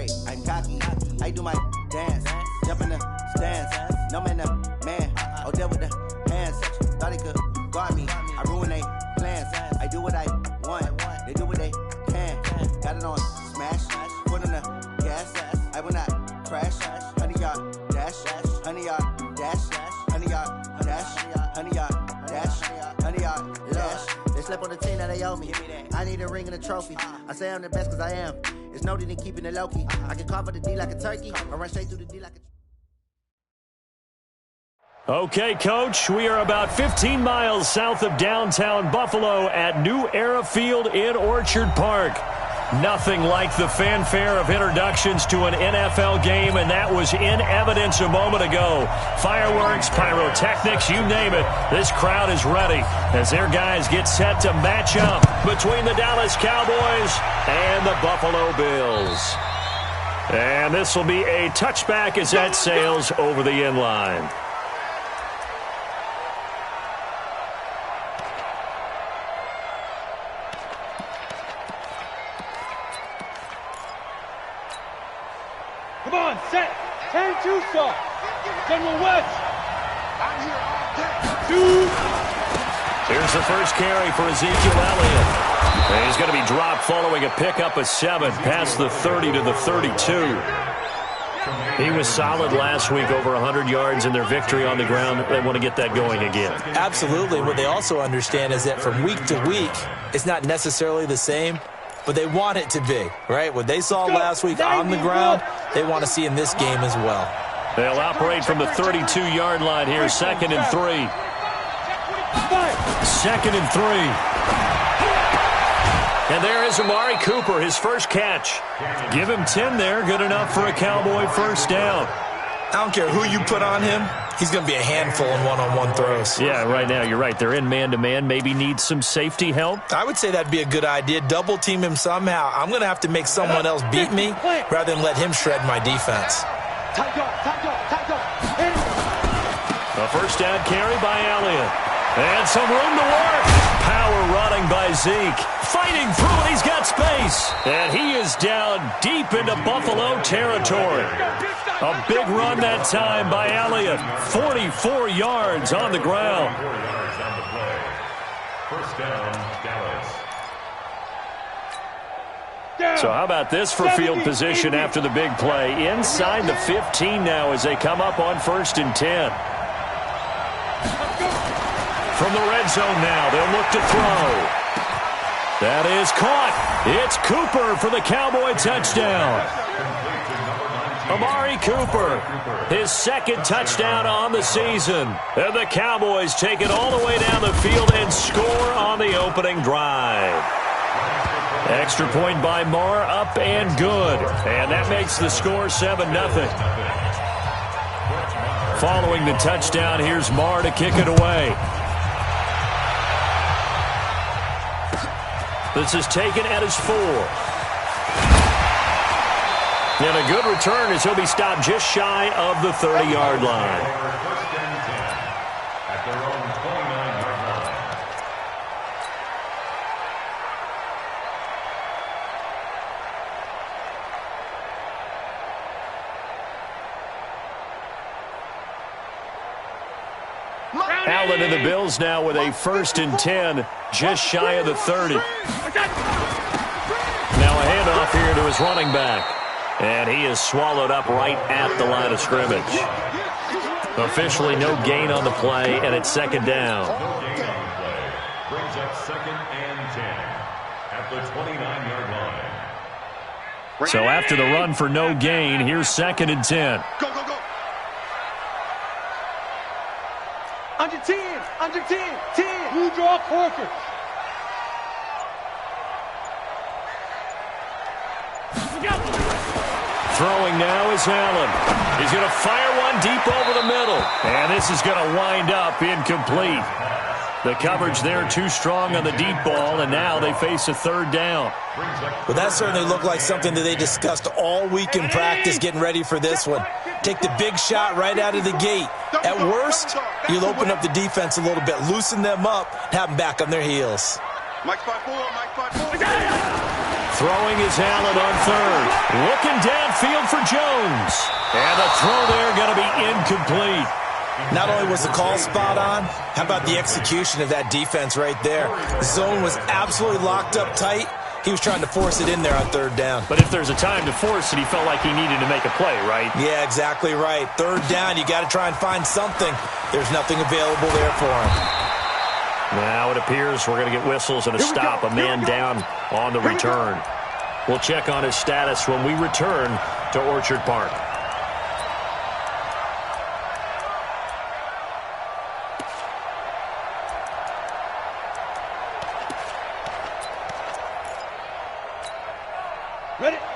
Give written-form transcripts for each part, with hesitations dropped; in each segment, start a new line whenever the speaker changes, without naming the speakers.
great, I'm cocky. I do my dance, jump in the stands. No man, man. Oh, there with the hands. Thought he could guard me. I ruin they plans. I do what I want. They do what they can. Got it on smash. Put on the gas. I will not crash. 100 yard dash. 100 yard dash. 100 yard dash. 100 yard dash. 100 yard dash. They slept on the team that they owe me. I need a ring and a trophy. I say I'm the best because I am. It's no need in keeping it low-key. I can carve up the D like a turkey. Or run straight through the D like a...
Okay, Coach, we are about 15 miles south of downtown Buffalo at New Era Field in Orchard Park. Nothing like the fanfare of introductions to an NFL game, and that was in evidence a moment ago. Fireworks, pyrotechnics, you name it. This crowd is ready as their guys get set to match up between the Dallas Cowboys and the Buffalo Bills. And this will be a touchback as that sails over the end line.
Come on, set. 10-2 start. General West. I'm here all day.
Here's the first carry for Ezekiel Elliott. And he's going to be dropped following a pickup of 7 past the 30 to the 32. He was solid last week, over 100 yards in their victory on the ground. They want to get that going again.
Absolutely. What they also understand is that from week to week, it's not necessarily the same, but they want it to be, right? What they saw last week on the ground, they want to see in this game as well.
They'll operate from the 32-yard line here, 2nd and 3. 2nd and 3. And there is Amari Cooper, his first catch. Give him 10 there, good enough for a Cowboy first down.
I don't care who you put on him, he's going to be a handful in one-on-one throws.
Yeah, right now, you're right. They're in man-to-man, maybe need some safety help.
I would say that'd be a good idea. Double team him somehow. I'm going to have to make someone else beat me rather than let him shred my defense.
A first down carry by Elliott. And some room to work. Power running by Zeke. Fighting through it. He's got space. And he is down deep into Buffalo territory. A big run that time by Elliott. 44 yards on the ground.
First down, Dallas.
So how about this for field position after the big play? Inside the 15 now as they come up on 1st and 10. From the red zone now, they'll look to throw. That is caught. It's Cooper for the Cowboy touchdown. Amari Cooper, his 2nd touchdown on the season. And the Cowboys take it all the way down the field and score on the opening drive. Extra point by Marr, up and good. And that makes the score 7-0. Following the touchdown, here's Marr to kick it away. This is taken at his 4. And a good return as he'll be stopped just shy of the 30-yard line.
At their own 29-yard line.
Allen and the Bills now with a 1st and 10, just shy of the 30. Now a handoff here to his running back. And he is swallowed up right at the line of scrimmage. Officially no gain on the play, and it's 2nd down.
No gain on the play. Brings up 2nd and 10 at the 29-yard line.
So after the run for no gain, here's 2nd and 10.
Go, go, go. Under 10, under 10, 10. You draw Corker.
Throwing now is Allen. He's going to fire one deep over the middle. And this is going to wind up incomplete. The coverage there too strong on the deep ball, and now they face a 3rd down.
But that certainly looked like something that they discussed all week in practice getting ready for this one. Take the big shot right out of the gate. At worst, you'll open up the defense a little bit, loosen them up, have them back on their heels.
Mike 5-4, Mike 5-4.
Throwing is Allen on third. Looking downfield for Jones. And the throw there going to be incomplete.
Not only was the call spot on, how about the execution of that defense right there? The zone was absolutely locked up tight. He was trying to force it in there on third down.
But if there's a time to force it, he felt like he needed to make a play, right?
Yeah, exactly right. Third down, you got to try and find something. There's nothing available there for him.
Now it appears we're going to get whistles and a stop, a man down on the return. We'll check on his status when we return to Orchard Park.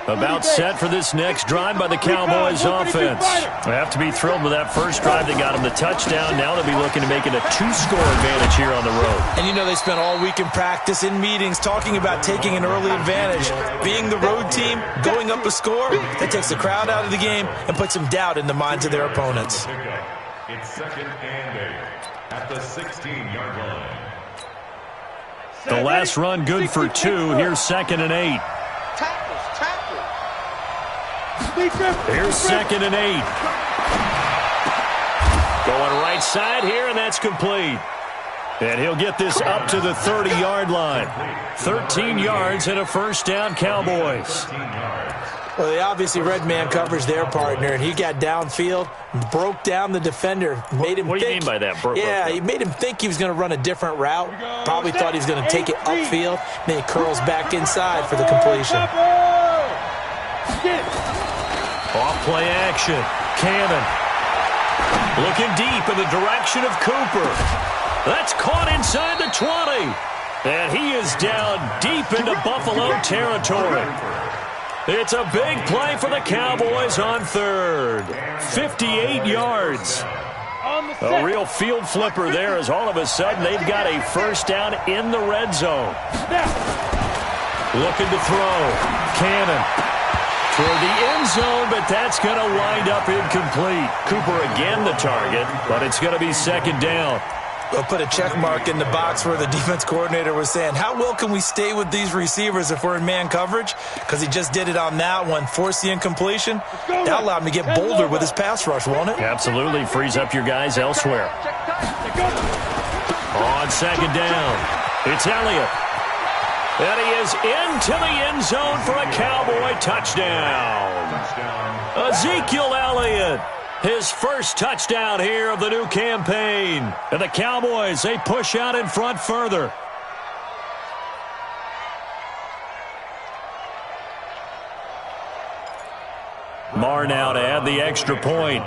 About set for this next drive by the Cowboys offense. They have to be thrilled with that first drive that got them the touchdown. Now they'll be looking to make it a 2-score advantage here on the road.
And you know they spent all week in practice, in meetings, talking about taking an early advantage. Being the road team, going up a score, that takes the crowd out of the game and puts some doubt in the minds of their opponents.
It's 2nd and 8 at the 16-yard line.
The last run good for 2. Here's 2nd and 8. Here's 2nd and 8. Going right side here, and that's complete. And he'll get this up to the 30-yard line. 13 yards and a first down, Cowboys.
Well, they obviously read man coverage their partner, and he got downfield, broke down the defender, made him think.
What do you mean by that?
He made him think he was going to run a different route. Probably thought he was going to take it upfield. Then he curls back inside for the completion.
Off play action. Cannon. Looking deep in the direction of Cooper. That's caught inside the 20. And he is down deep into Buffalo territory. It's a big play for the Cowboys on third. 58 yards. A real field flipper there as all of a sudden they've got a first down in the red zone. Looking to throw. Cannon. For the end zone, but that's going to wind up incomplete. Cooper again the target, but it's going to be 2nd down.
We'll put a check mark in the box where the defense coordinator was saying, how well can we stay with these receivers if we're in man coverage? Because he just did it on that one, forced the incompletion. That allowed him to get bolder with his pass rush, won't it?
Absolutely. Frees up your guys elsewhere. On 2nd down, it's Elliott. And he is into the end zone for a Cowboy touchdown. Ezekiel Elliott, his first touchdown here of the new campaign. And the Cowboys, they push out in front further. Marr now to add the extra point.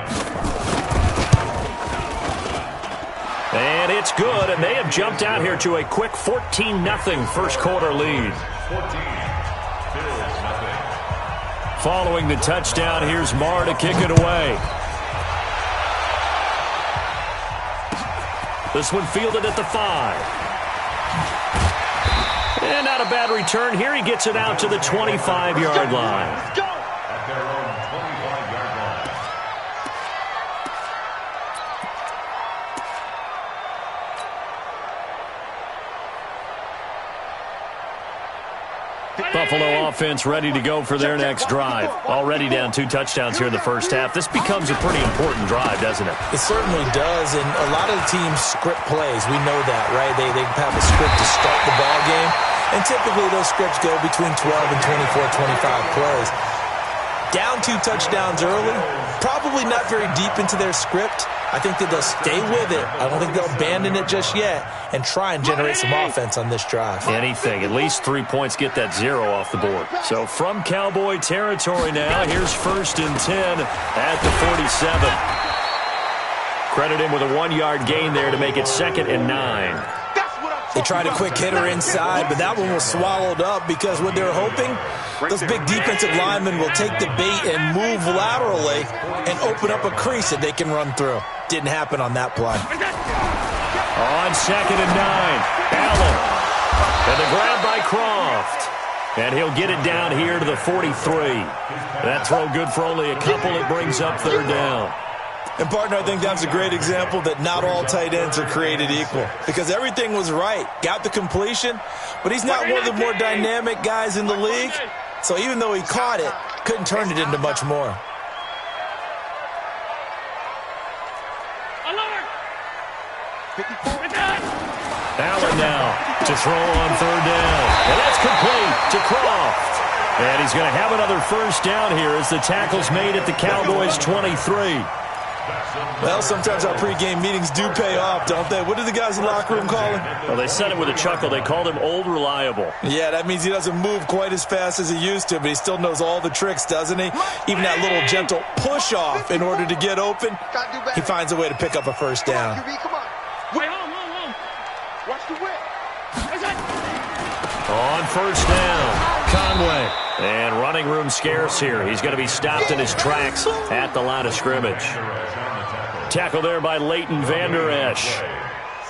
And it's good, and they have jumped out here to a quick 14-0 first quarter lead.
14,
Following the touchdown, here's Marr to kick it away. This one fielded at the 5. And not a bad return here. He gets it out to the 25-yard line.
at their own 25-yard line.
Buffalo offense ready to go for their next drive. Already down 2 touchdowns here in the first half. This becomes a pretty important drive, doesn't it?
It certainly does, and a lot of the teams script plays. We know that, right? They have a script to start the ball game, and typically those scripts go between 12 and 24, 25 plays. Down 2 touchdowns early, probably not very deep into their script. I think that they'll stay with it. I don't think they'll abandon it just yet and try and generate some offense on this drive.
Anything. At least 3 points, get that 0 off the board. So from Cowboy territory now, here's 1st and 10 at the 47. Credit him with a 1-yard gain there to make it 2nd and 9.
They tried a quick hitter inside, but that one was swallowed up because what they're hoping, those big defensive linemen will take the bait and move laterally and open up a crease that they can run through. Didn't happen on that play.
On 2nd and 9, Allen. And the grab by Croft. And he'll get it down here to the 43. That throw good for only a couple. It brings up 3rd down.
And, partner, I think that's a great example that not all tight ends are created equal because everything was right. Got the completion, but he's not one of the more dynamic guys in the league. So even though he caught it, couldn't turn it into much more.
Allen now to throw on third down. And that's complete to Croft. And he's going to have another first down here as the tackle's made at the Cowboys' 23.
Well, sometimes our pregame meetings do pay off, don't they? What do the guys in the locker room call him?
Well, they said it with a chuckle. They called him Old Reliable.
Yeah, that means he doesn't move quite as fast as he used to, but he still knows all the tricks, doesn't he? Even that little gentle push-off in order to get open, he finds a way to pick up a first down.
Wait, hold. Watch the whip.
On first down, Conway. And running room scarce here. He's going to be stopped in his tracks at the line of scrimmage. Tackle there by Leighton Vander Esch.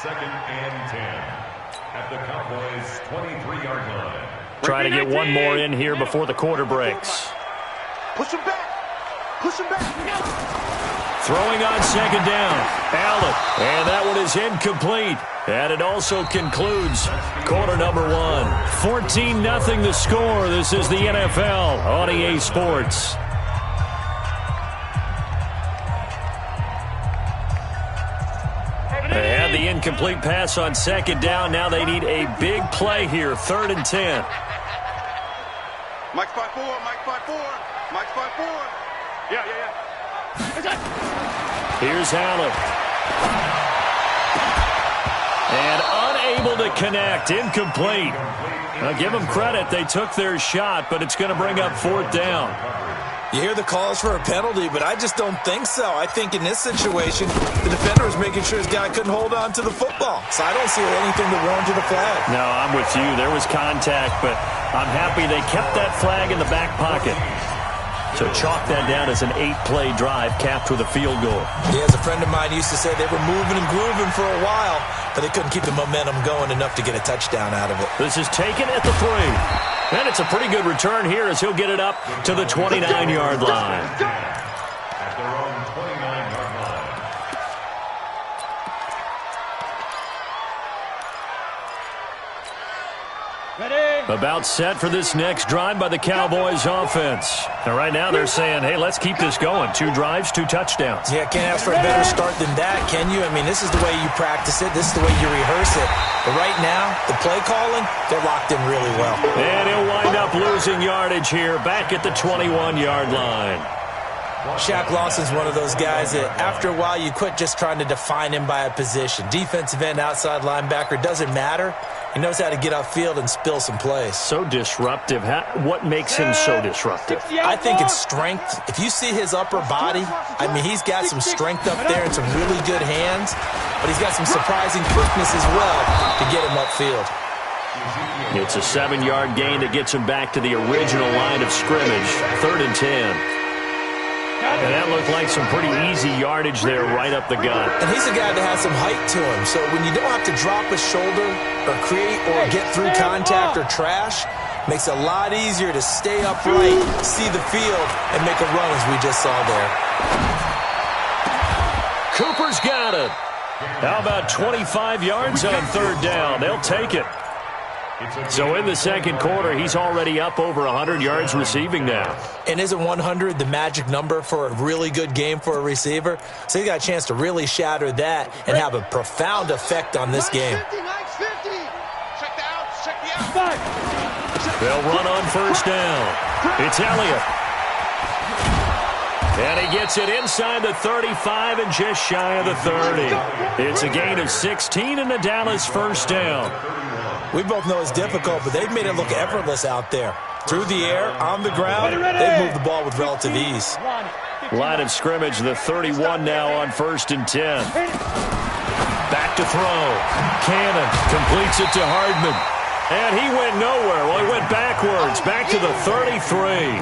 Second and 10 at the Cowboys' 23-yard line.
Try to get one more in here before the quarter breaks.
Push him back.
Throwing on second down, Allen. And that one is incomplete. And it also concludes quarter number one. 14-0 the score. This is the NFL on EA Sports. They had the incomplete pass on second down. Now they need a big play here. 3rd and 10.
Mike 5-4. Mike 5-4. Yeah.
Here's Allen. And unable to connect. Incomplete. Now give them credit. They took their shot, but it's going to bring up 4th down.
You hear the calls for a penalty, but I just don't think so. I think in this situation, the defender was making sure his guy couldn't hold on to the football. So I don't see anything to warrant the flag.
No, I'm with you. There was contact, but I'm happy they kept that flag in the back pocket. So chalk that down as an 8-play drive capped with a field goal.
Yeah, as a friend of mine used to say, they were moving and grooving for a while, but they couldn't keep the momentum going enough to get a touchdown out of it.
This is taken at the 3. And it's a pretty good return here as he'll get it up to the 29-yard line.
At their own 29-yard line.
About set for this next drive by the Cowboys offense. Now right now they're saying, hey, let's keep this going. 2 drives, 2 touchdowns.
Yeah, can't ask for a better start than that, can you? I mean, this is the way you practice it. This is the way you rehearse it. But right now, the play calling, they're locked in really well.
And he'll wind up losing yardage here back at the 21-yard line.
Shaq Lawson's one of those guys that after a while you quit just trying to define him by a position. Defensive end, outside linebacker, doesn't matter. He knows how to get upfield and spill some plays.
So disruptive. What makes him so disruptive?
I think it's strength. If you see his upper body, I mean, he's got some strength up there and some really good hands, but he's got some surprising quickness as well to get him upfield.
It's a 7-yard gain that gets him back to the original line of scrimmage. 3rd and 10. And that looked like some pretty easy yardage there right up the gut.
And he's a guy that has some height to him, so when you don't have to drop a shoulder or create or get through contact or trash, makes it a lot easier to stay upright, see the field, and make a run as we just saw there.
Cooper's got it. How about 25 yards on 3rd down? They'll take it. So in the second quarter, he's already up over 100 yards receiving now.
And isn't 100 the magic number for a really good game for a receiver? So he got a chance to really shatter that and have a profound effect on this game.
They'll run on first down. It's Elliott. And he gets it inside the 35 and just shy of the 30. It's a gain of 16 and the Dallas first down.
We both know it's difficult, but they've made it look effortless out there. Through the air, on the ground, they've moved the ball with relative ease.
Line of scrimmage, the 31 now on 1st and 10. Back to throw. Cannon completes it to Hardman. And he went nowhere. Well, he went backwards, back to the 33.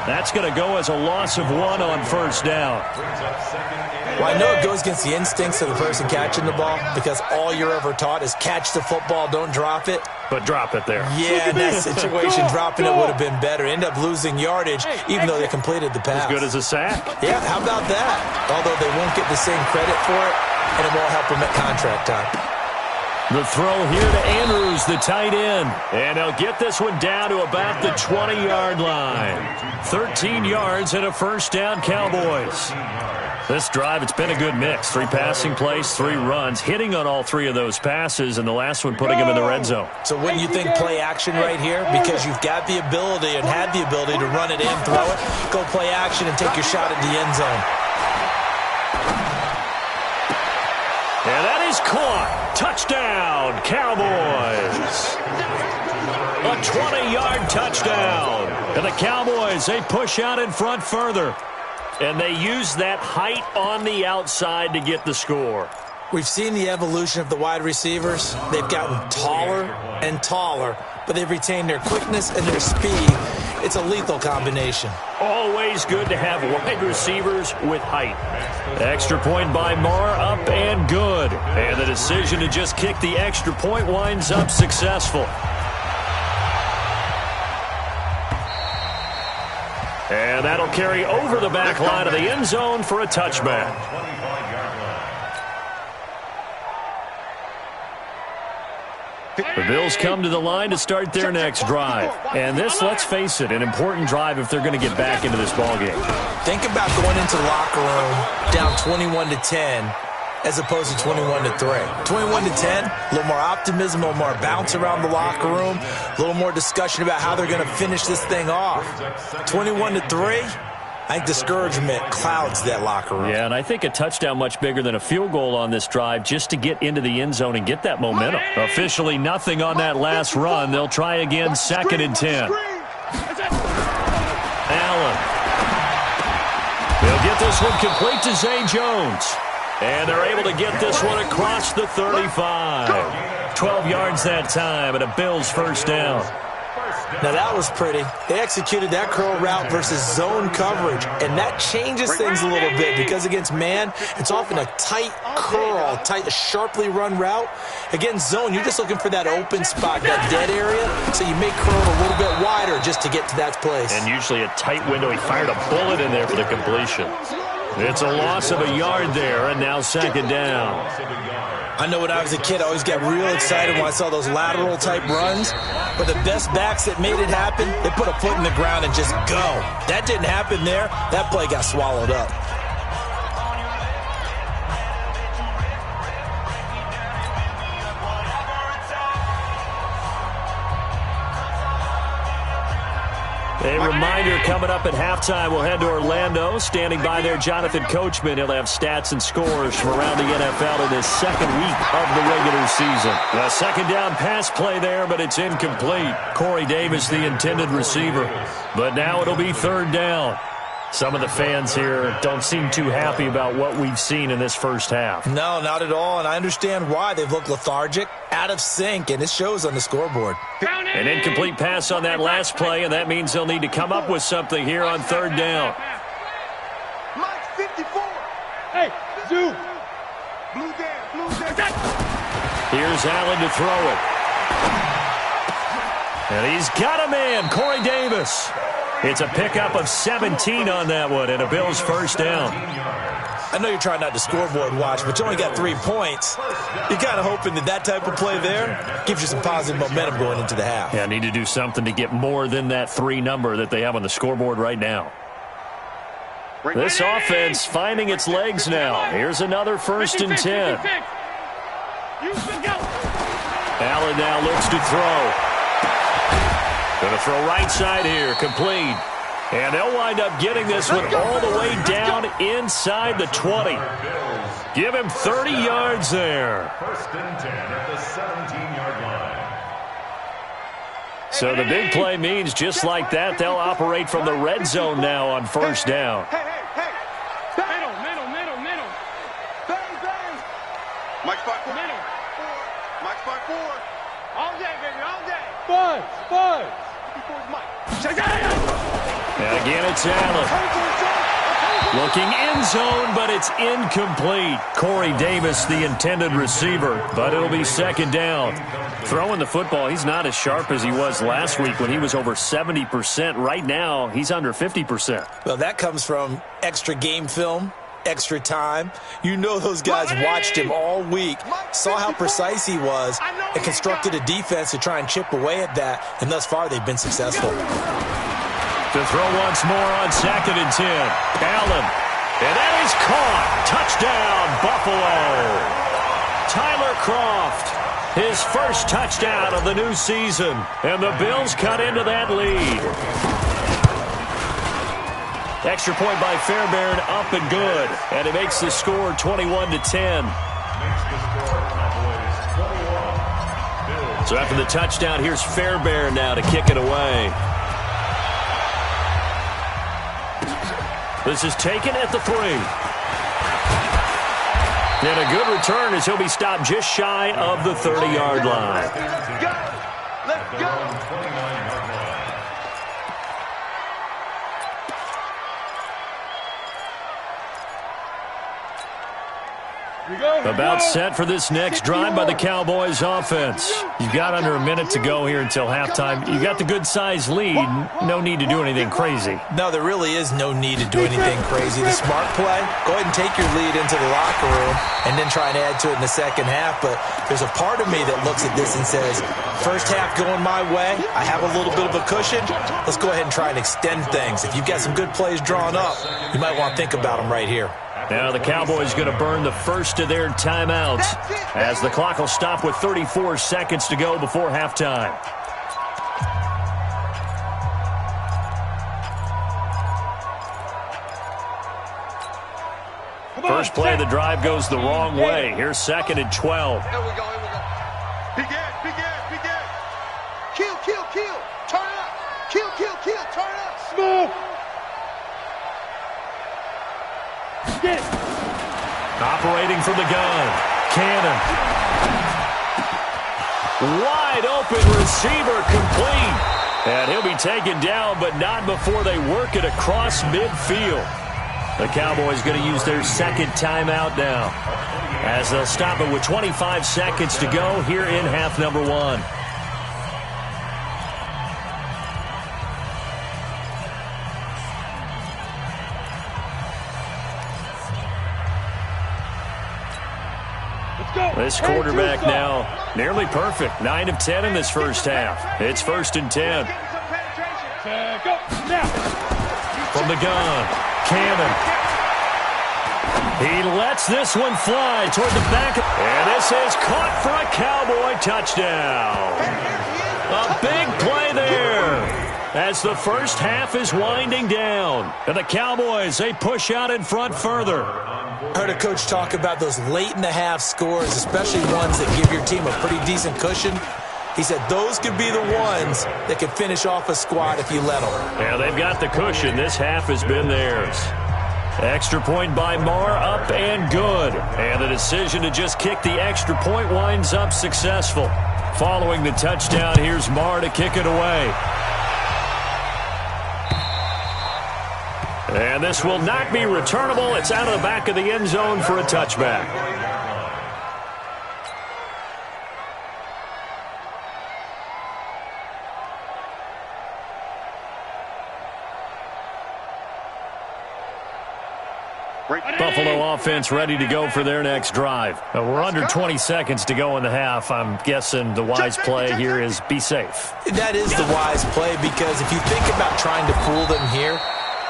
That's going to go as a loss of 1 on first down.
Well, I know it goes against the instincts of the person catching the ball because all you're ever taught is catch the football, don't drop it.
but drop it there.
Yeah, in that situation, dropping it would have been better. End up losing yardage, even though they completed the pass.
As good as a sack.
Yeah, how about that? Although they won't get the same credit for it, and it won't help them at contract time.
The throw here to Andrews, the tight end. And they'll get this one down to about the 20-yard line. 13 yards and a first down, Cowboys. This drive, it's been a good mix. 3 passing plays, 3 runs, hitting on all 3 of those passes, and the last one putting him in the red zone.
So wouldn't you think play action right here? Because you've got the ability and had the ability to run it in, throw it, go play action, and take your shot at the end zone.
And that is caught. Touchdown, Cowboys. A 20-yard touchdown. And the Cowboys, they push out in front further. And they use that height on the outside to get the score.
We've seen the evolution of the wide receivers. They've gotten taller and taller, but they've retained their quickness and their speed. It's a lethal combination.
Always good to have wide receivers with height. Extra point by Marr, up and good. And the decision to just kick the extra point winds up successful. And that'll carry over the back line of the end zone for a touchback. The Bills come to the line to start their next drive. And this, let's face it, an important drive if they're going to get back into this ballgame.
Think about going into the locker room down 21-10 as opposed to 21-3. 21-10, a little more optimism, a little more bounce around the locker room, a little more discussion about how they're going to finish this thing off. 21-3, I think discouragement clouds that locker room.
Yeah, and I think a touchdown much bigger than a field goal on this drive just to get into the end zone and get that momentum. Officially nothing on that last run. They'll try again, 2nd and 10. Allen. They'll get this one complete to Zay Jones. And they're able to get this one across the 35. 12 yards that time and a Bills first down.
Now that was pretty. They executed that curl route versus zone coverage, and that changes things a little bit because against man, it's often a tight curl, a sharply run route. Against zone, you're just looking for that open spot, that dead area, so you make curl a little bit wider just to get to that place.
And usually a tight window. He fired a bullet in there for the completion. It's a loss of a yard there, and now 2nd down.
I know when I was a kid, I always got real excited when I saw those lateral-type runs. But the best backs that made it happen, they put a foot in the ground and just go. That didn't happen there. That play got swallowed up.
A reminder coming up at halftime, we'll head to Orlando. Standing by there, Jonathan Coachman. He'll have stats and scores from around the NFL in this 2nd week of the regular season. A 2nd down pass play there, but it's incomplete. Corey Davis, the intended receiver. But now it'll be 3rd down. Some of the fans here don't seem too happy about what we've seen in this first half.
No, not at all, and I understand why. They've looked lethargic, out of sync, and it shows on the scoreboard.
An incomplete pass on that last play, and that means they'll need to come up with something here on 3rd down.
Mike 54. Hey, Zoo. Blue down.
Here's Allen to throw it. And he's got a man, Corey Davis. It's a pickup of 17 on that one, and a Bills first down.
I know you're trying not to scoreboard watch, but you only got 3 points. You're kind of hoping that type of play there gives you some positive momentum going into the half.
Yeah, need to do something to get more than that 3 number that they have on the scoreboard right now. This offense finding its legs now. Here's another 1st and 10. Allen now looks to throw. Going to throw right side here, complete. And they'll wind up getting this one all the way down inside the 20. Give him 30 yards there.
1st and 10 at the 17-yard line.
So the big play means just like that, they'll operate from the red zone now on 1st down.
Hey. Middle. Bang. Mike spot 4. Mike spot 4. All day, baby, all day. Buzz.
And again, it's Allen. Looking end zone, but it's incomplete. Corey Davis, the intended receiver, but it'll be second down. Throwing the football, he's not as sharp as he was last week when he was over 70%. Right now, he's under 50%.
Well, that comes from extra game film, extra time. You know those guys watched him all week, saw how precise he was, and constructed a defense to try and chip away at that, and thus far they've been successful.
To throw once more on 2nd and 10. Allen. And that is caught. Touchdown, Buffalo. Tyler Kroft, his first touchdown of the new season. And the Bills cut into that lead. Extra point by Fairbairn, up and good. And it makes the score 21-10. So after the touchdown, here's Fairbairn now to kick it away. This is taken at the 3. And a good return as he'll be stopped just shy of the 30-yard line.
Let's go! Let's go!
About set for this next drive by the Cowboys offense. You've got under a minute to go here until halftime. You've got the good-sized lead. No need to do anything crazy.
No, there really is no need to do anything crazy. The smart play, go ahead and take your lead into the locker room and then try and add to it in the second half. But there's a part of me that looks at this and says, first half going my way, I have a little bit of a cushion. Let's go ahead and try and extend things. If you've got some good plays drawn up, you might want to think about them right here.
Now the Cowboys going to burn the first of their timeouts as the clock will stop with 34 seconds to go before halftime. First play of the drive goes the wrong way. Here's 2nd and 12.
Here we go, here we go. Begin. Kill. Turn it up. Kill. Turn it up. Smooth.
Operating from the gun. Cannon. Wide open receiver complete. And he'll be taken down, but not before they work it across midfield. The Cowboys going to use their second timeout now, as they'll stop it with 25 seconds to go here in half number 1. This quarterback now nearly perfect. 9 of 10 in this first half. It's 1st and 10. From the gun, Cannon. He lets this one fly toward the back. And this is caught for a Cowboy touchdown. A big play there as the first half is winding down. And the Cowboys, they push out in front further.
I heard a coach talk about those late-in-the-half scores, especially ones that give your team a pretty decent cushion. He said those could be the ones that could finish off a squad if you let them.
Yeah, they've got the cushion. This half has been theirs. Extra point by Marr, up and good. And the decision to just kick the extra point winds up successful. Following the touchdown, here's Marr to kick it away. And this will not be returnable. It's out of the back of the end zone for a touchback. Buffalo offense ready to go for their next drive. We're under 20 seconds to go in the half. I'm guessing the wise play here is be safe.
That is the wise play, because if you think about trying to fool them here,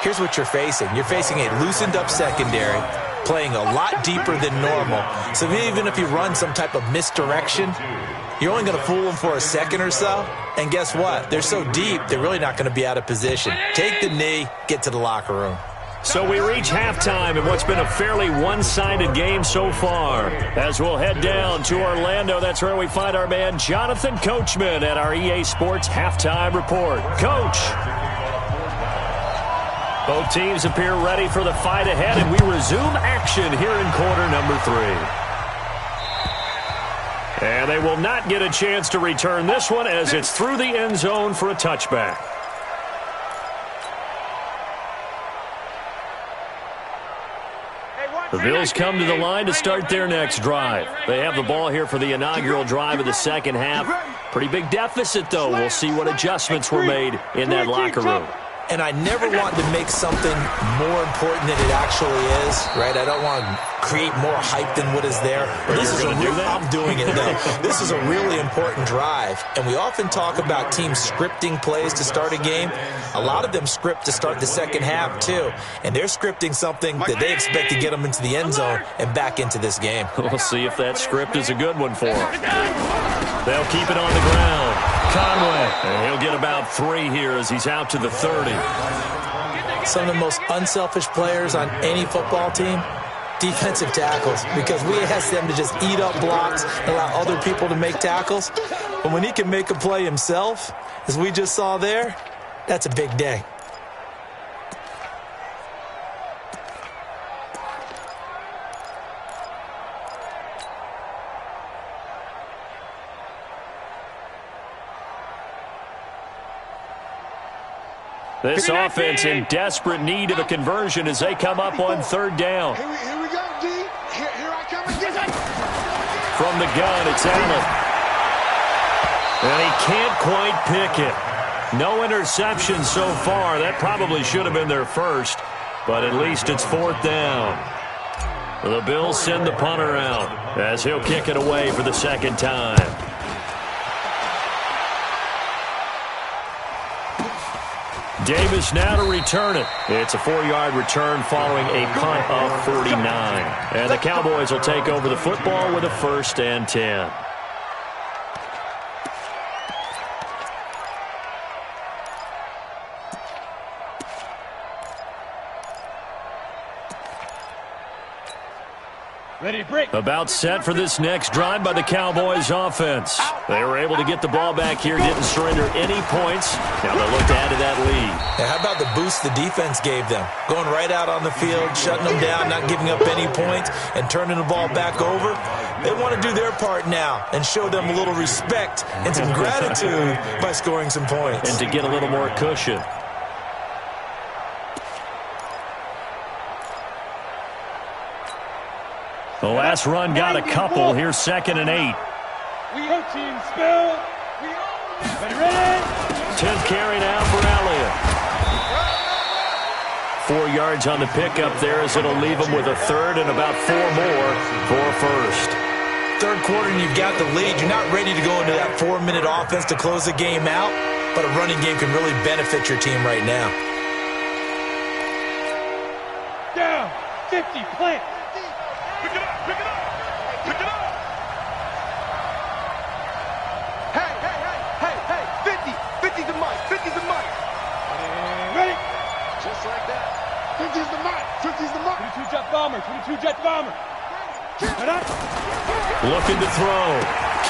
here's what you're facing. You're facing a loosened-up secondary, playing a lot deeper than normal. So even if you run some type of misdirection, you're only going to fool them for a second or so. And guess what? They're so deep, they're really not going to be out of position. Take the knee, get to the locker room.
So we reach halftime in what's been a fairly one-sided game so far. As we'll head down to Orlando, that's where we find our man Jonathan Coachman at our EA Sports Halftime Report. Coach. Both teams appear ready for the fight ahead, and we resume action here in quarter number 3. And they will not get a chance to return this one as it's through the end zone for a touchback. The Bills come to the line to start their next drive. They have the ball here for the inaugural drive of the second half. Pretty big deficit, though. We'll see what adjustments were made in that locker room.
And I never want to make something more important than it actually is, right? I don't want to create more hype than what is there. But this is I'm doing it, though. This is a really important drive. And we often talk about teams scripting plays to start a game. A lot of them script to start the second half, too. And they're scripting something that they expect to get them into the end zone and back into this game.
We'll see if that script is a good one for them. They'll keep it on the ground. Conway, and he'll get about 3 here as he's out to the 30.
Some of the most unselfish players on any football team, defensive tackles, because we ask them to just eat up blocks and allow other people to make tackles. But when he can make a play himself, as we just saw there, that's a big day.
This offense in desperate need of a conversion as they come up on third down.
Here we go, D. Here I come again.
From the gun, it's Allen. And he can't quite pick it. No interception so far. That probably should have been their first, but at least it's fourth down. The Bills send the punter out as he'll kick it away for the second time. Davis now to return it. It's a 4-yard return following a punt of 49. And the Cowboys will take over the football with a 1st and 10.
Ready, break.
About set for this next drive by the Cowboys offense. They were able to get the ball back here, didn't surrender any points. Now they'll look to add to that lead.
And how about the boost the defense gave them? Going right out on the field, shutting them down, not giving up any points, and turning the ball back over. They want to do their part now and show them a little respect and some gratitude by scoring some points.
And to get a little more cushion. The last run got a couple. Here's 2nd and 8.
We go team spill. Ready?
10th carry now for Elliott. 4 yards on the pickup there as it'll leave him with a 3rd and about 4 more for a 1st.
Third quarter and you've got the lead. You're not ready to go into that 4-minute offense to close the game out, but a running game can really benefit your team right now.
Down. 50. Plant. Pick it up. Pick it up. Hey. 50's the mark. 50's the mark. Ready? Just like that. 50's the mark. 50's the mark. 22 jet bomber. 22 jet bomber.
Looking to throw.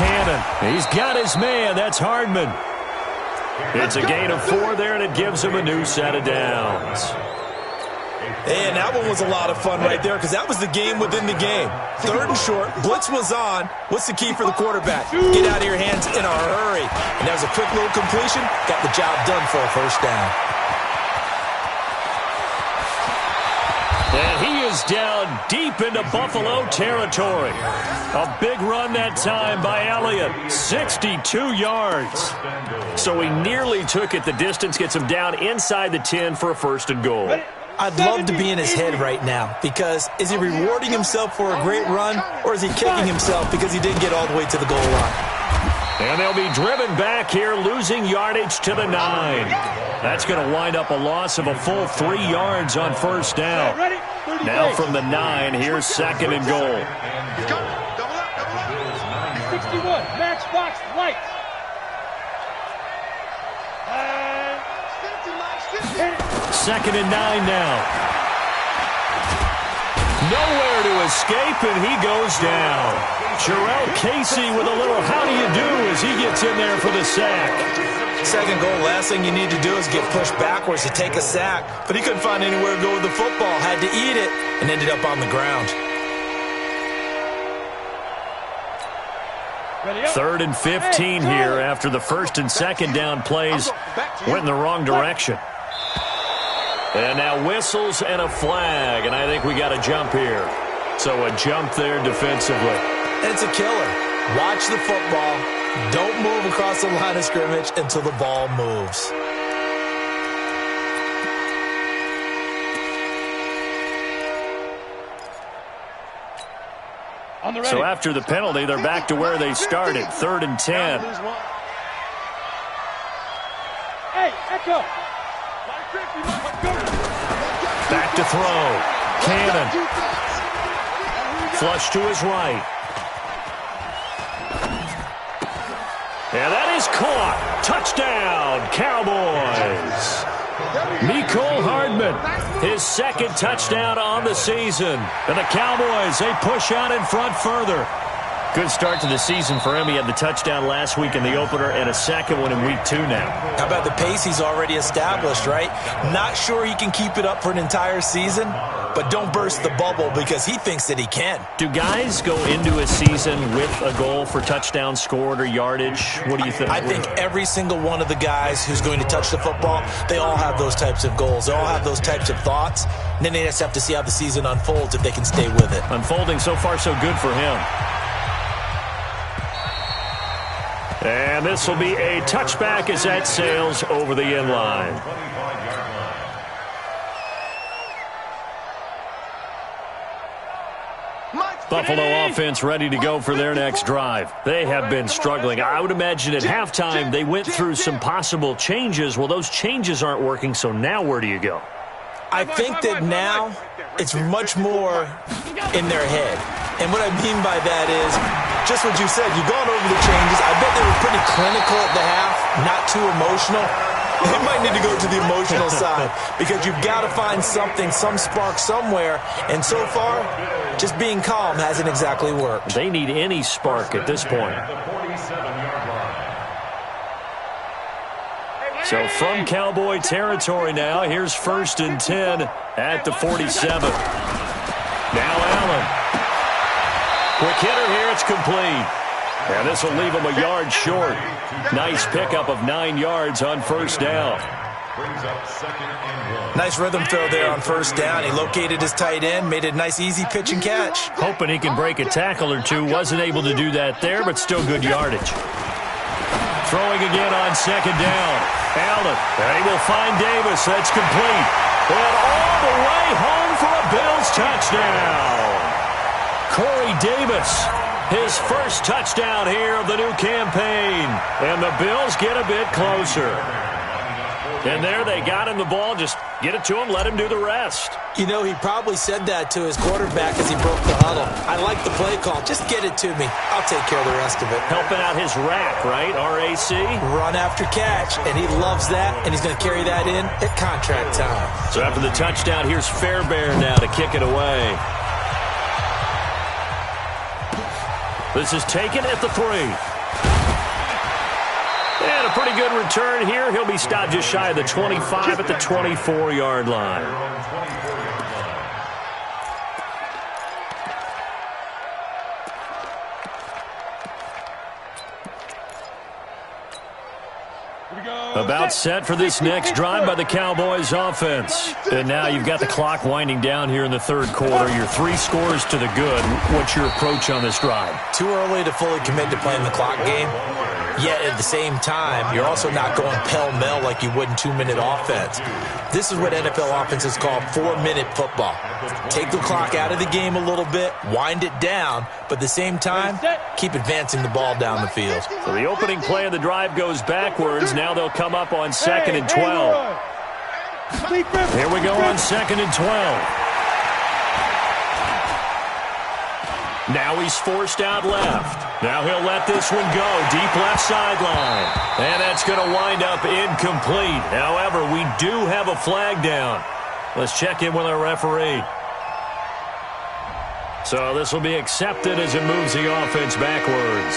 Cannon. He's got his man. That's Hardman. It's a gain of 4 there, and it gives him a new set of downs.
And that one was a lot of fun right there because that was the game within the game. 3rd and short, blitz was on. What's the key for the quarterback? Get out of your hands in a hurry. And that was a quick little completion. Got the job done for a 1st down.
And he is down deep into Buffalo territory. A big run that time by Elliott. 62 yards. So he nearly took it the distance, gets him down inside the 10 for a 1st and goal.
I'd love to be in his head right now because is he rewarding himself for a great run or is he kicking himself because he didn't get all the way to the goal line?
And they'll be driven back here, losing yardage to the 9. That's going to wind up a loss of a full 3 yards on 1st down. Now from the 9, here's 2nd and goal.
Double up. 61, match box, lights.
2nd and 9 now. Nowhere to escape, and he goes down. Jarrell Casey with a little how do you do as he gets in there for the sack.
2nd goal, last thing you need to do is get pushed backwards to take a sack. But he couldn't find anywhere to go with the football, had to eat it, and ended up on the ground.
3rd and 15 here after the 1st and 2nd down plays went in the wrong direction. And now whistles and a flag, and I think we got a jump here. So a jump there defensively.
And it's a killer. Watch the football. Don't move across the line of scrimmage until the ball moves.
So after the penalty, they're back to where they started, 3rd and 10.
Hey, Echo.
Back to throw. Cannon. Flush to his right. And that is caught. Touchdown, Cowboys. Mecole Hardman, his 2nd touchdown on the season. And the Cowboys, they push out in front further. Good start to the season for him. He had the touchdown last week in the opener and a 2nd one in week 2 now.
How about the pace he's already established, right? Not sure he can keep it up for an entire season, but don't burst the bubble because he thinks that he can.
Do guys go into a season with a goal for touchdown scored or yardage? What do you think?
I think every single one of the guys who's going to touch the football, they all have those types of goals. They all have those types of thoughts. And then they just have to see how the season unfolds if they can stay with it.
Unfolding so far so good for him. And this will be a touchback as that sails over the end line. Buffalo offense ready to go for their next drive. They have been struggling. I would imagine at halftime they went through some possible changes. Well, those changes aren't working, so now where do you go?
I think that now it's much more in their head. And what I mean by that is just what you said. You've gone over the changes. I bet they were pretty clinical at the half, not too emotional. They might need to go to the emotional side because you've got to find something, some spark somewhere. And so far, just being calm hasn't exactly worked.
They need any spark at this point. So from Cowboy territory now, here's 1st and 10 at the 47. Now Allen. Quick hitter here, it's complete. And this will leave him a yard short. Nice pickup of 9 yards on 1st down.
Nice rhythm throw there on 1st down. He located his tight end, made a nice easy pitch and catch.
Hoping he can break a tackle or two. Wasn't able to do that there, but still good yardage. Throwing again on 2nd down. Allen, and he will find Davis. That's complete. And all the way home for a Bills touchdown. Corey Davis, his 1st touchdown here of the new campaign. And the Bills get a bit closer. And there they got him the ball. Just get it to him, let him do the rest.
You know, he probably said that to his quarterback as he broke the huddle. I like the play call. Just get it to me. I'll take care of the rest of it.
Helping out his RAC, right? R-A-C?
Run after catch. And he loves that, and he's going to carry that in at contract time.
So after the touchdown, here's Fairbairn now to kick it away. This is taken at the 3. And a pretty good return here. He'll be stopped just shy of the 25 at the 24-yard line. About set for this next drive by the Cowboys offense. And now you've got the clock winding down here in the 3rd quarter. You're 3 scores to the good. What's your approach on this drive?
Too early to fully commit to playing the clock game. Yet at the same time, you're also not going pell-mell like you would in 2-minute offense. This is what NFL offenses call 4-minute football. Take the clock out of the game a little bit, wind it down, but at the same time, keep advancing the ball down the field.
So the opening play of the drive goes backwards. Now they'll come up on 2nd and 12. Here we go on 2nd and 12. Now he's forced out left. Now he'll let this one go. Deep left sideline. And that's going to wind up incomplete. However, we do have a flag down. Let's check in with our referee. So this will be accepted as it moves the offense backwards.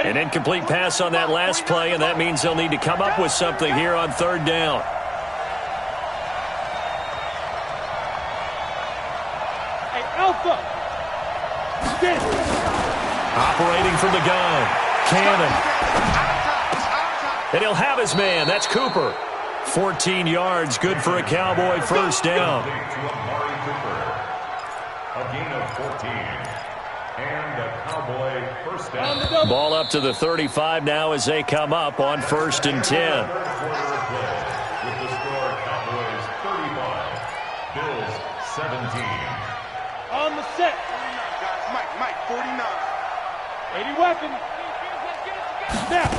An incomplete pass on that last play, and that means they'll need to come up with something here on 3rd down.
Alpha. Stand.
Operating from the gun. Cannon. And he'll have his man. That's Cooper. 14 yards, good for a Cowboy first down.
A gain of 14. And a Cowboy first down.
Ball up to the 35 now as they come up on 1st and 10.
With the score, Cowboys 35, Bills 17.
On the set.
Mike, 49.
80 weapon. Snap.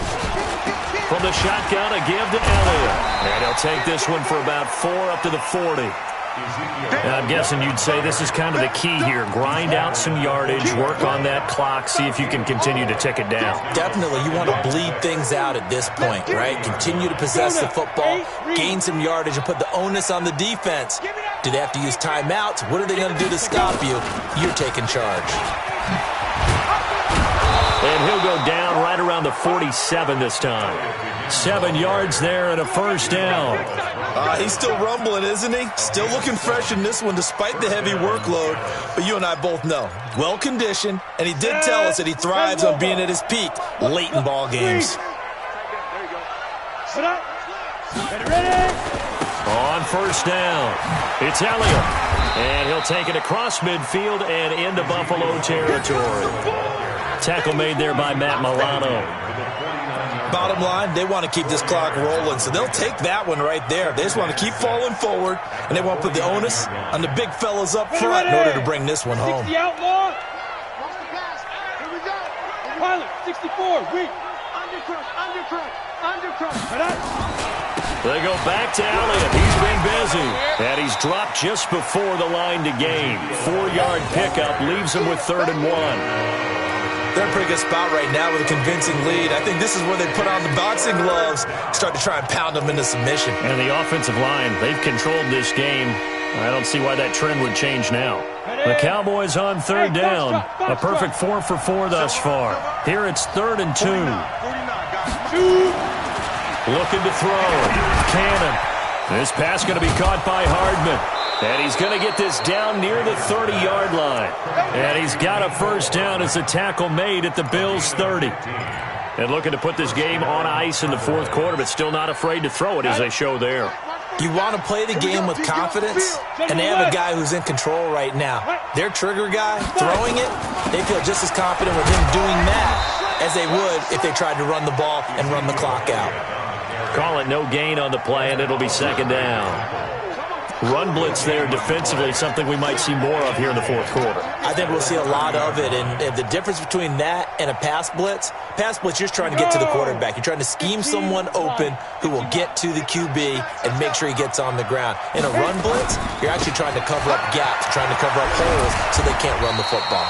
From the shotgun, a give to Elliott. And he'll take this one for about 4 up to the 40. I'm guessing you'd say this is kind of the key here. Grind out some yardage, work on that clock, see if you can continue to tick it down.
Definitely, you want to bleed things out at this point, right? Continue to possess the football, gain some yardage, and put the onus on the defense. Do they have to use timeouts? What are they going to do to stop you? You're taking charge.
And he'll go down right around the 47 this time. 7 yards there and a first down.
He's still rumbling, isn't he? Still looking fresh in this one despite the heavy workload. But you and I both know, well-conditioned, and he did tell us that he thrives on being at his peak late in ball games.
Ready?
On first down, it's Elliott. And he'll take it across midfield and into Buffalo territory. Tackle made there by Matt Milano.
Bottom line, they want to keep this clock rolling, so they'll take that one right there. They just want to keep falling forward, and they want to put the onus on the big fellas up front in order to bring this one home.
60 outlaw. Here we go. Pilot, 64, weak. Undercrush.
They go back to Elliott. He's been busy. And he's dropped just before the line to gain. 4-yard pickup leaves him with 3rd and 1.
They're in a pretty good spot right now with a convincing lead. I think this is where they put on the boxing gloves, start to try and pound them into submission.
And the offensive line, they've controlled this game. I don't see why that trend would change now. The Cowboys on 3rd down. A perfect 4 for 4 thus far. Here it's 3rd and 2. Looking to throw. Cannon. This pass going to be caught by Hardman. And he's going to get this down near the 30-yard line. And he's got a first down as a tackle made at the Bills' 30. And looking to put this game on ice in the 4th quarter, but still not afraid to throw it as they show there.
You want to play the game with confidence, and they have a guy who's in control right now. Their trigger guy, throwing it, they feel just as confident with him doing that as they would if they tried to run the ball and run the clock out.
Call it no gain on the play, and it'll be 2nd down. Run blitz there defensively, something we might see more of here in the 4th quarter.
I think we'll see a lot of it, and the difference between that and a pass blitz, you're just trying to get to the quarterback. You're trying to scheme someone open who will get to the QB and make sure he gets on the ground. In a run blitz, you're actually trying to cover up gaps, trying to cover up holes so they can't run the football.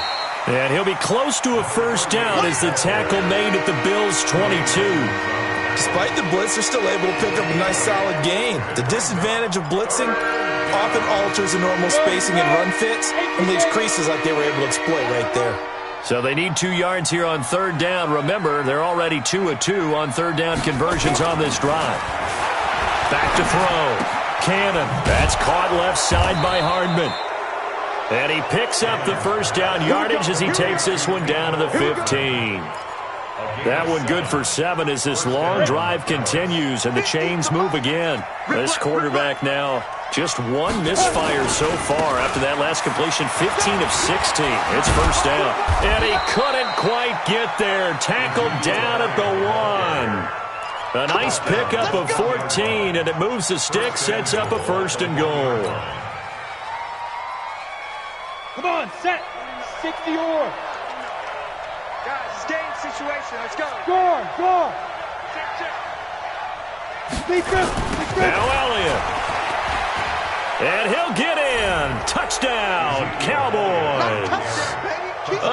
And he'll be close to a first down as the tackle made at the Bills' 22.
Despite the blitz, they're still able to pick up a nice solid gain. The disadvantage of blitzing often alters the normal spacing and run fits and leaves creases like they were able to exploit right there.
So they need 2 yards here on 3rd down. Remember, they're already 2 of 2 on 3rd down conversions on this drive. Back to throw. Cannon. That's caught left side by Hardman. And he picks up the first down yardage as he takes this one down to the 15. That one good for 7 as this long drive continues and the chains move again. This quarterback now just 1 misfire so far after that last completion, 15 of 16. It's first down. And he couldn't quite get there. Tackled down at the 1. A nice pickup of 14, and it moves the stick, sets up a 1st and goal.
Come on, set. 60 or.
Situation. Let's go.
Score.
Now Elliott. And he'll get in. Touchdown, Cowboys.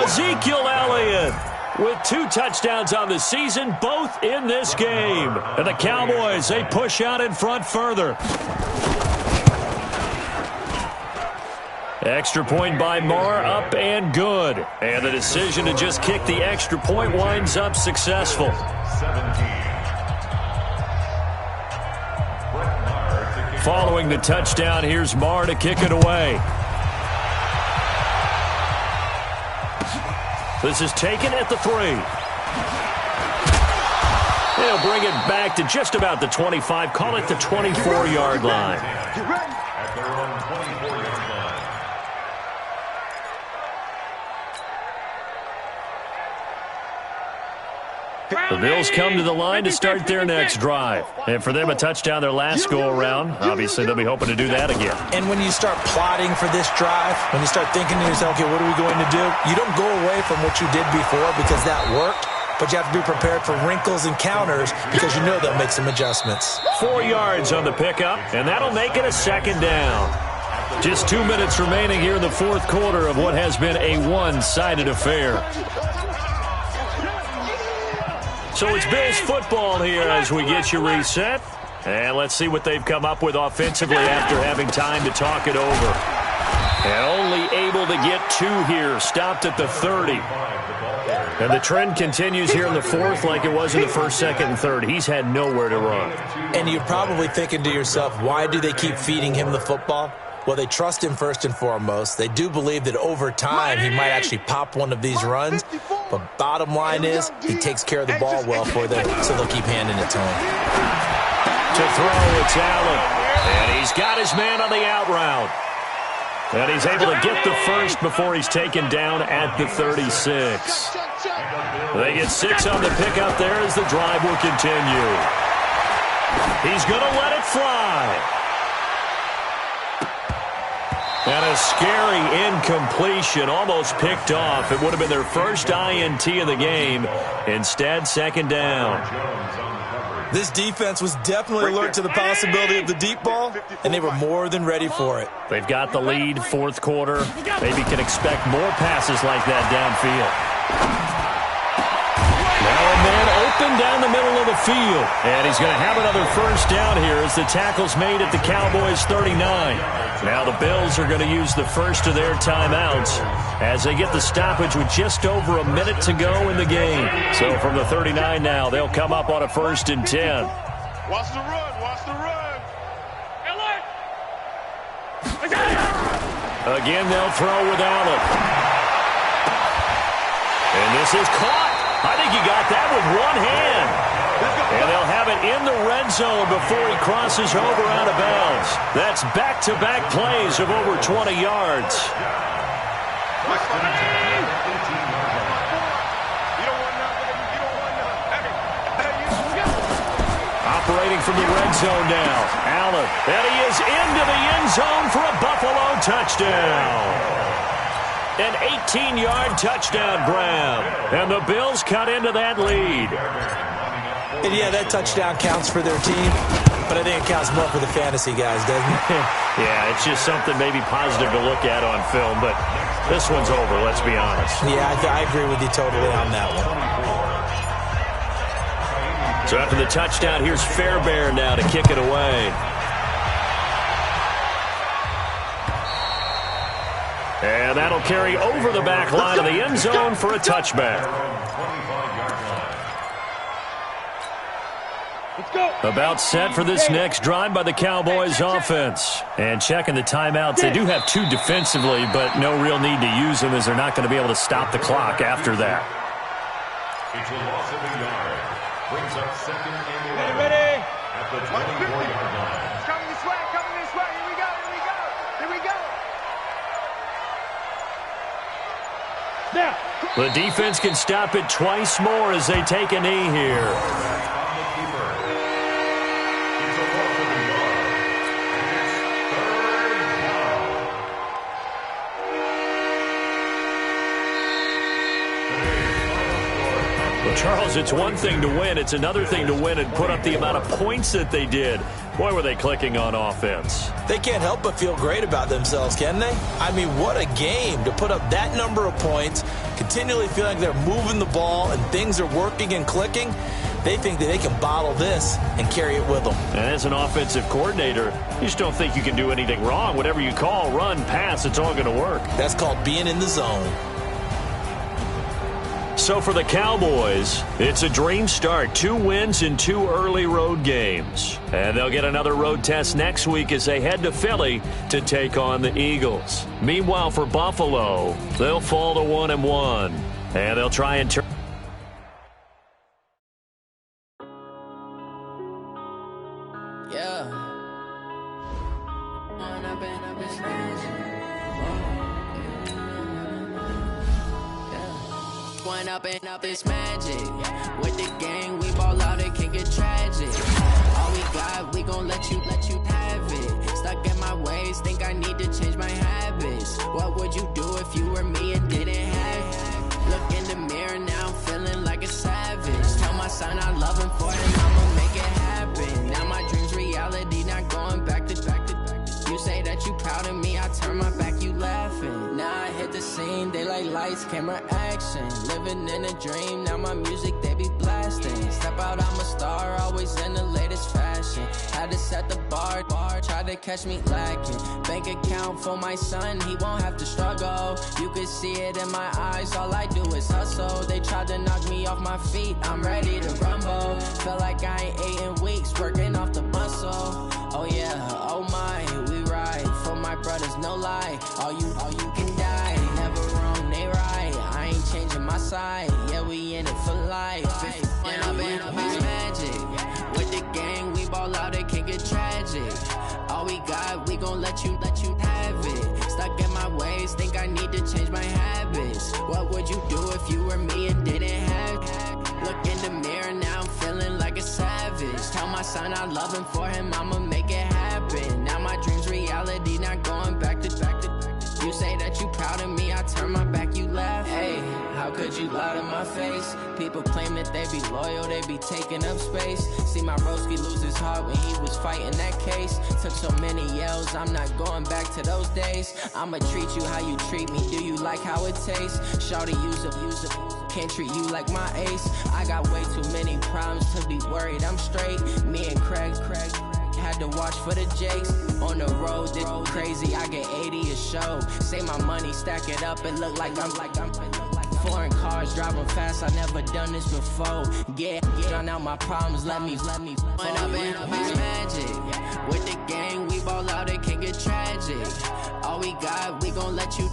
Ezekiel Elliott with 2 touchdowns on the season, both in this game. And the Cowboys, they push out in front further. Extra point by Marr, up and good. And the decision to just kick the extra point winds up successful.
17.
Following the touchdown, here's Marr to kick it away. This is taken at the 3. They'll bring it back to just about the 25. Call it the 24-yard line.
At their own 24-yard line.
The Bills come to the line to start their next drive. And for them, a touchdown their last go-around. Obviously, they'll be hoping to do that again.
And when you start plotting for this drive, when you start thinking to yourself, okay, what are we going to do? You don't go away from what you did before because that worked, but you have to be prepared for wrinkles and counters because you know they'll make some adjustments.
4 yards on the pickup, and that'll make it a second down. Just 2 minutes remaining here in the fourth quarter of what has been a one-sided affair. So it's Bills football here as we get you reset. And let's see what they've come up with offensively after having time to talk it over. And only able to get 2 here, stopped at the 30. And the trend continues here in the fourth like it was in the first, second, and third. He's had nowhere to run.
And you're probably thinking to yourself, why do they keep feeding him the football? Well, they trust him first and foremost. They do believe that over time he might actually pop one of these runs. But bottom line is he takes care of the ball well for them, so they'll keep handing it to him.
To throw, it's Allen. And he's got his man on the out route. And he's able to get the first before he's taken down at the 36. They get 6 on the pickup there as the drive will continue. He's going to let it fly. And a scary incompletion, almost picked off. It would have been their first INT of the game. Instead, second down.
This defense was definitely alert to the possibility of the deep ball, and they were more than ready for it.
They've got the lead, fourth quarter. Maybe can expect more passes like that downfield. Now a man open down the middle of the field. And he's going to have another first down here as the tackle's made at the Cowboys' 39. Now the Bills are going to use the first of their timeouts as they get the stoppage with just over a minute to go in the game. So from the 39 now, they'll come up on a 1st and 10.
Watch the run. Watch the run.
Again, they'll throw with Allen. And this is caught. I think he got that with one hand. And they'll have it in the red zone before he crosses over out of bounds. That's back-to-back plays of over 20 yards. Operating from the red zone now. Allen. And he is into the end zone for a Buffalo touchdown. An 18-yard touchdown grab. And the Bills cut into that lead.
And yeah, that touchdown counts for their team, but I think it counts more for the fantasy guys, doesn't it?
Yeah, it's just something maybe positive to look at on film, but this one's over, let's be honest.
Yeah, I agree with you totally on that one.
So after the touchdown, here's Fairbairn now to kick it away. And that'll carry over the back line of the end zone for a touchback. About set for this next drive by the Cowboys offense. And checking the timeouts, they do have 2 defensively, but no real need to use them as they're not going to be able to stop the clock after that.
It's a loss of a yard. Brings up 2nd and 11
Ready?
at the 24-yard line.
Coming this way, coming this way. Here we go, here we go, here we go.
Now.
The defense can stop it twice more as they take a knee here. Charles, it's one thing to win. It's another thing to win and put up the amount of points that they did. Boy, were they clicking on offense.
They can't help but feel great about themselves, can they? I mean, what a game to put up that number of points, continually feeling like they're moving the ball and things are working and clicking. They think that they can bottle this and carry it with them.
And as an offensive coordinator, you just don't think you can do anything wrong. Whatever you call, run, pass, it's all going to work.
That's called being in the zone.
So for the Cowboys, it's a dream start. 2 wins in 2 early road games. And they'll get another road test next week as they head to Philly to take on the Eagles. Meanwhile, for Buffalo, they'll fall to 1-1. And they'll try and turn.
Yeah. One up and up is magic. With the gang, we ball out, it can get tragic. All we got, we gon' let you have it. Stuck in my ways, think I need to change my habits. What would you do if you were me and didn't have it? Look in the mirror now, I'm feeling like a savage. Tell my son I love him for him, I'ma make it happen. Now my dream's reality, not going back to. You say that you proud of me, I turn my back, you laughing. Now I hit the scene, they like lights, camera, action. Living in a dream, now my music, they be blasting. Step out, I'm a star, always in the latest fashion. Had to set the bar, try to catch me lacking. Bank account for my son, he won't have to struggle. You can see it in my eyes, all I do is hustle. They tried to knock me off my feet, I'm ready to rumble. Felt like I ain't ate in weeks, working off the muscle. Oh yeah, oh my, we ride for my brothers, no lie. All you can die, never wrong, they right. I ain't changing my side, yeah, we in it for life. And I've been magic. With the gang, we ball out, it can get tragic. All we got, we gon' let you have it. Stuck in my ways, think I need to change my habits. What would you do if you were me and didn't have it? Look in the mirror, now I'm feeling like a savage. Tell my son I love him, for him I'ma make it happen. Now my dream's reality, not going back to. You say that you proud of me, I turn my back, you laugh. Hey, how could you lie to my face? People claim that they be loyal, they be taking up space. See my broski lose his heart when he was fighting that case. Took so many yells, I'm not going back to those days. I'ma treat you how you treat me, do you like how it tastes? Shawty, use it, can't treat you like my ace. I got way too many problems to be worried, I'm straight. Me and Craig had to watch for the Jakes. On the road, this crazy, I get 80 a show. Say my money, stack it up, it look like I'm foreign cars, driving fast, I never done this before. Get drown out my problems, let me When I've been magic. With the gang, we ball out, it can get tragic. All we got, we gon' let you